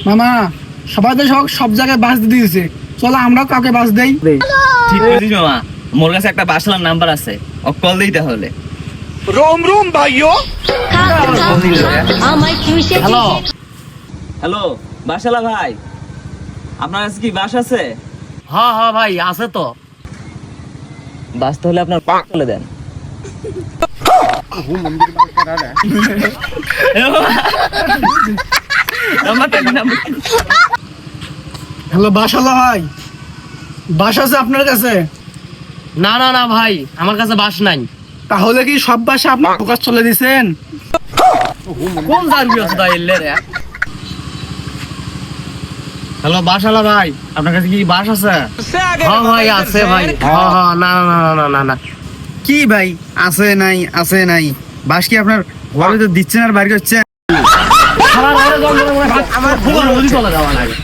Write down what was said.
মামা সবাই তো সব জায়গায় বাস দিয়ে দিয়েছে, চলো আমরাও কাউকে বাস দেই। ঠিক বলেছিস মামা, মোর কাছে একটা বাসলার নাম্বার আছে, ও কল দিই তাহলে। রোম রোম ভাইও। হ্যালো হ্যালো, বাসালা ভাই, আপনার কাছে কি বাস আছে? হ্যাঁ হ্যাঁ ভাই আছে তো। বাস তাহলে আপনার বলে দেন। হ্যালো বাসালা ভাই, বাস আছে আপনার কাছে? না না না ভাই, আমার কাছে বাস নাই। তাহলে কি সব বাসা আপনি ফোকাস চলে দিছেন? কোন জার্বি আছে তাই এলে রে? হ্যালো বাসালা ভাই, আপনার কাছে কি বাস আছে? হ্যাঁ ভাই আছে ভাই। হ্যাঁ হ্যাঁ, না না না না না না। কি ভাই আছে নাই বাস কি আপনার ঘরে তো দিচ্ছেন আর বাইরে হচ্ছে? আমার খুব নদী চলে যাওয়া লাগে।